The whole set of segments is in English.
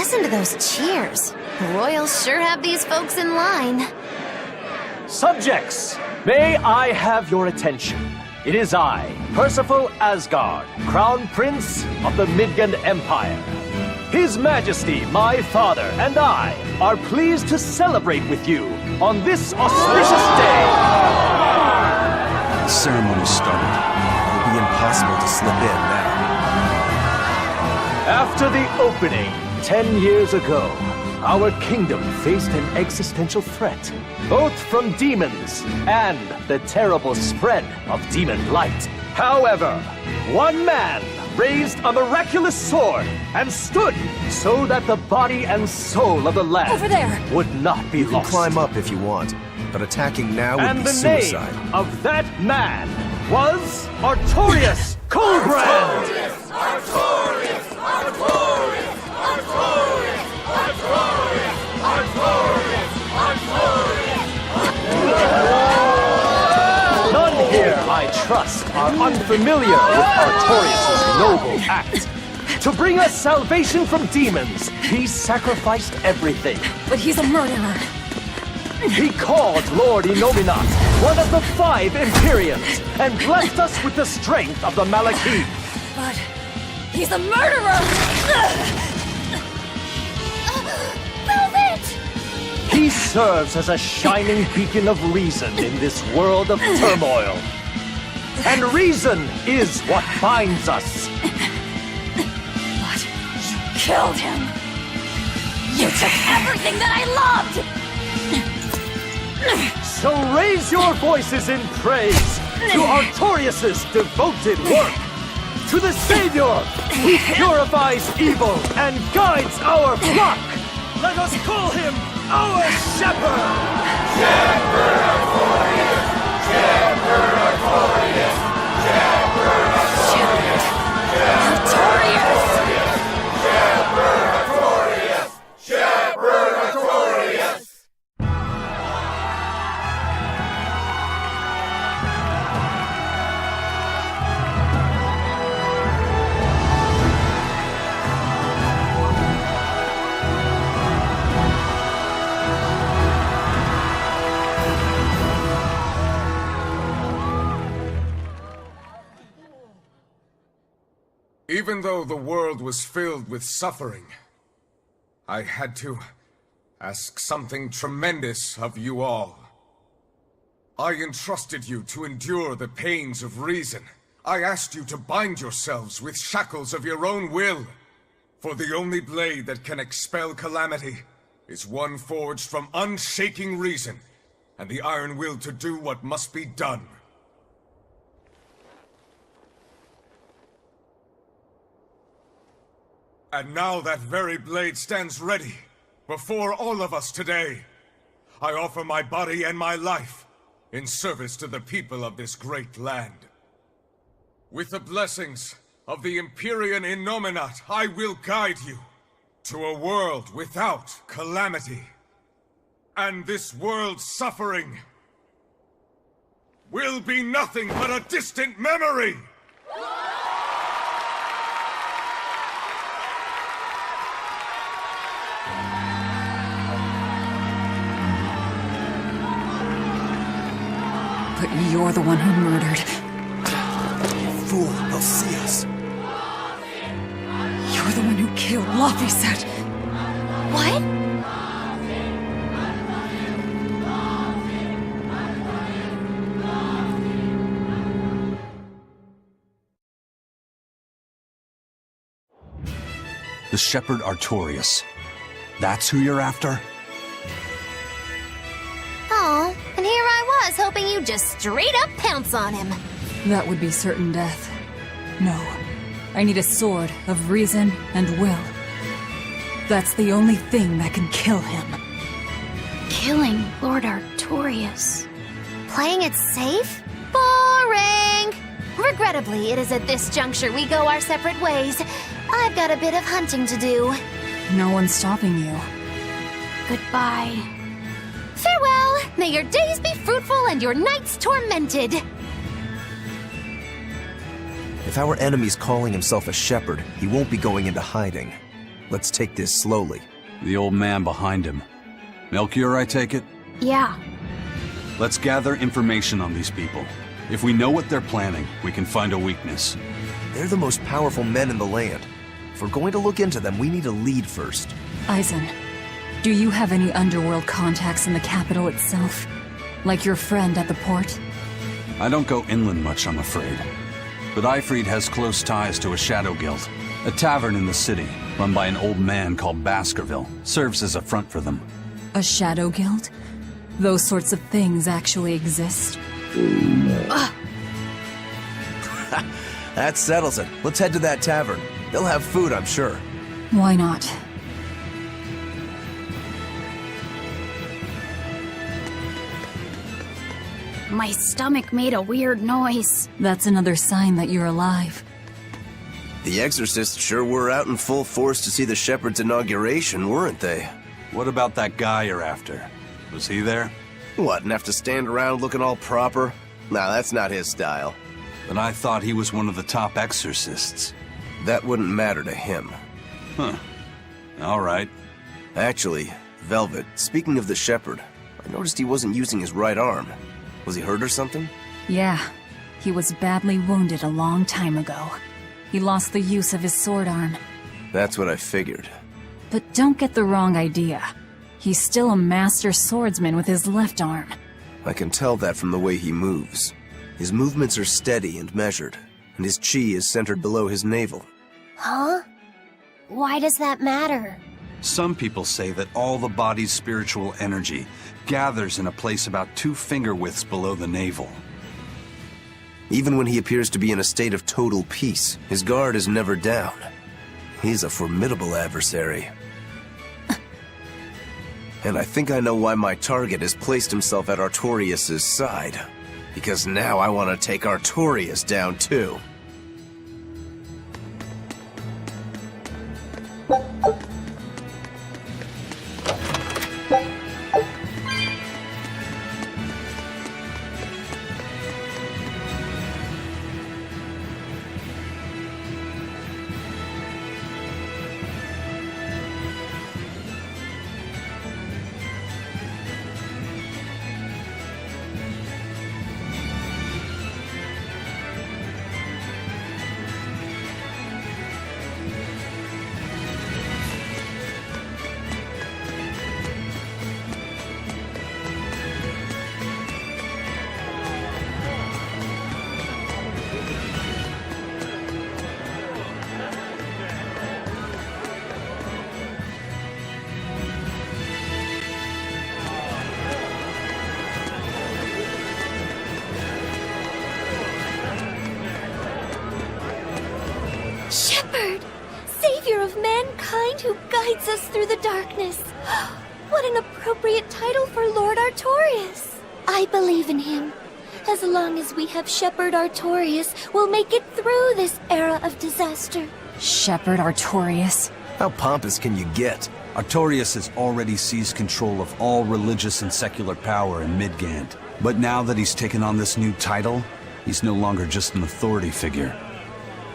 Listen to those cheers. The Royals sure have these folks in line. Subjects, may I have your attention? It is I, Percival Asgard, Crown Prince of the Midgard Empire. His Majesty, my father, and I are pleased to celebrate with you on this auspicious day. The ceremony started. It will be impossible to slip in now. After the opening, 10 years ago, our kingdom faced an existential threat, both from demons and the terrible spread of demon blight. However, one man raised a miraculous sword and stood so that the body and soul of the land Over there. would not be You can lost. climb up if you want, but attacking now would And be the suicide. name of that man was Artorias Coldbrand! None here, I trust, are unfamiliar with Artorias' noble act. To bring us salvation from demons, he sacrificed everything. But he's a murderer. He called Lord Innominat one of the 5 Empyreans and blessed us with the strength of the Malakith. But he's a murderer! Velvet! He serves as a shining beacon of reason in this world of turmoil. And reason is what binds us. But you killed him! You took everything that I loved! So raise your voices in praise to Artorias' devoted work, to the Savior who purifies evil and guides our flock. Let us call him our Shepard! Shepard Artorias! Shepard Artorias! Shepard Artorias! Artorias! Shepard Artorias! Shepard Artorias! Even though the world was filled with suffering, I had to ask something tremendous of you all. I entrusted you to endure the pains of reason. I asked you to bind yourselves with shackles of your own will. For the only blade that can expel calamity is one forged from unshaking reason and the iron will to do what must be done. And now that very blade stands ready, before all of us today. I offer my body and my life, in service to the people of this great land. With the blessings of the Empyrean Innominat, I will guide you to a world without calamity. And this world's suffering will be nothing but a distant memory! But you're the one who murdered. Fool, they'll see us. You're the one who killed Laphicet. What? The Shepard Artorias. That's who you're after? Oh, and here I was hoping you'd just straight up pounce on him. That would be certain death. No. I need a sword of reason and will. That's the only thing that can kill him. Killing Lord Artorias. Playing it safe? Boring! Regrettably, it is at this juncture we go our separate ways. I've got a bit of hunting to do. No one's stopping you. Goodbye. Farewell! May your days be fruitful and your nights tormented! If our enemy's calling himself a shepherd, he won't be going into hiding. Let's take this slowly. The old man behind him. Melchior, I take it? Yeah. Let's gather information on these people. If we know what they're planning, we can find a weakness. They're the most powerful men in the land. If we're going to look into them, we need a lead first. Eisen, do you have any underworld contacts in the capital itself? Like your friend at the port? I don't go inland much, I'm afraid. But Eifried has close ties to a shadow guild. A tavern in the city, run by an old man called Baskerville, serves as a front for them. A shadow guild? Those sorts of things actually exist? That settles it. Let's head to that tavern. They'll have food, I'm sure. Why not? My stomach made a weird noise. That's another sign that you're alive. The exorcists sure were out in full force to see the Shepard's inauguration, weren't they? What about that guy you're after? Was he there? What, and have to stand around looking all proper? Nah, that's not his style. But I thought he was one of the top exorcists. That wouldn't matter to him. Huh. All right. Actually, Velvet, speaking of the Shepard, I noticed he wasn't using his right arm. Was he hurt or something? Yeah. He was badly wounded a long time ago. He lost the use of his sword arm. That's what I figured. But don't get the wrong idea. He's still a master swordsman with his left arm. I can tell that from the way he moves. His movements are steady and measured, and his chi is centered below his navel. Huh? Why does that matter? Some people say that all the body's spiritual energy gathers in a place about 2 finger widths below the navel. Even when he appears to be in a state of total peace, his guard is never down. He's a formidable adversary. And I think I know why my target has placed himself at Artorias' side. Because now I want to take Artorias down too. Shepard! Savior of mankind who guides us through the darkness. What an appropriate title for Lord Artorias. I believe in him. As long as we have Shepard Artorias, we'll make it through this era of disaster. Shepard Artorias? How pompous can you get? Artorias has already seized control of all religious and secular power in Midgand. But now that he's taken on this new title, he's no longer just an authority figure.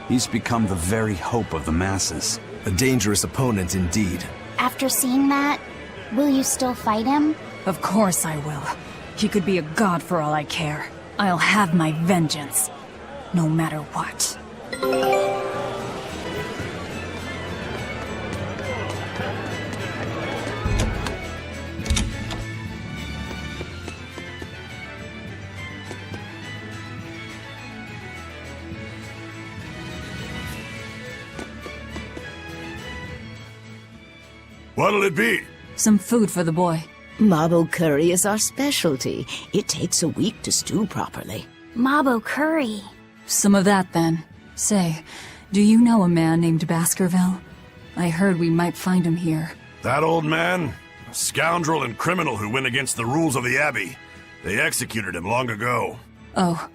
He's become the very hope of the masses. A dangerous opponent indeed. After seeing that, will you still fight him? Of course I will. He could be a god for all I care. I'll have my vengeance. No matter what. What'll it be? Some food for the boy. Mabo curry is our specialty. It takes a week to stew properly. Mabo curry. Some of that, then. Say, do you know a man named Baskerville? I heard we might find him here. That old man? A scoundrel and criminal who went against the rules of the Abbey. They executed him long ago. Oh,